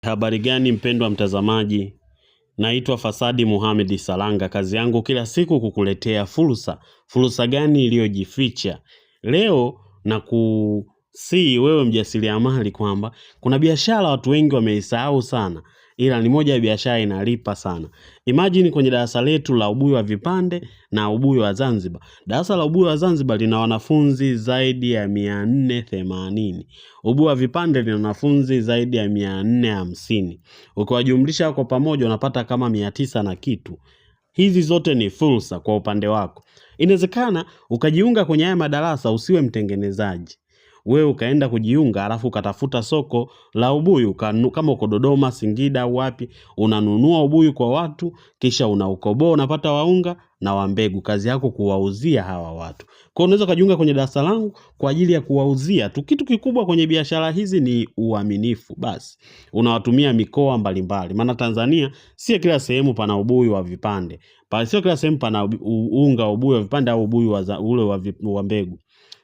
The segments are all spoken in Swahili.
Habari gani mpendwa mtazamaji? Naitwa Fasadi Mohamed Salanga. Kazi yangu kila siku kukuletea fursa. Fursa gani iliyojificha? Leo na wewe mjasiriamali kwamba kuna biashara watu wengi wameisahau sana, ila ni moja ya biashara inalipa sana. Imagine kwenye darasa letu la ubuyu wa vipande na ubuyu wa Zanzibar. Darasa la ubuyu wa Zanzibar lina wanafunzi zaidi ya 480. Ubuyu wa vipande lina wanafunzi zaidi ya 450. Ukiwajumlisha kwa pamoja unapata kama 900 na kitu. Hizi zote ni fursa kwa upande wako. Inawezekana ukajiunga kwenye haya madarasa usiwe mtengenezaji. Wewe ukaenda kujiunga alafu ukatafuta soko la ubuyu kama uko Dodoma, Singida au wapi, unanunua ubuyu kwa watu kisha unaukoboa, unapata waunga na wa mbegu. Kazi yako kuwauzia hawa watu. Kwa unaweza kujiunga kwenye darasa langu kwa ajili ya kuwauzia tu. Kitu kikubwa kwenye biashara hizi ni uaminifu. Basi unawatumia mikoa mbalimbali. Maana Tanzania sio kila sehemu pana ubuyu wa vipande. Sio kila sehemu pana unga ubuyu wa vipande au ubuyu ule wa mbegu.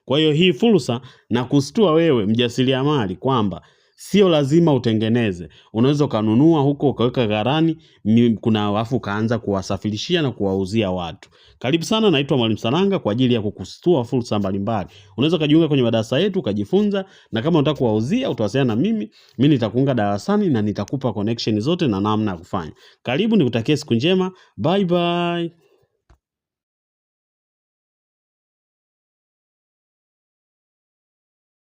Kwa hiyo hii fursa na kustua wewe mjasiriamali kwamba sio lazima utengeneze. Unaweza kanunua huko ukaweka gharani, kuna wafu kaanza kuwasafirishia na kuwauzia watu. Karibu sana, naitwa Mwalimu Salanga kwa ajili ya kukustua fursa mbalimbali. Unaweza kujiunga kwenye madarasa yetu ukajifunza, na kama unataka kuwauzia utawasiliana na mimi nitakuunga darasani na nitakupa connection zote na namna ya kufanya. Karibu, nikutakie siku njema. Bye bye.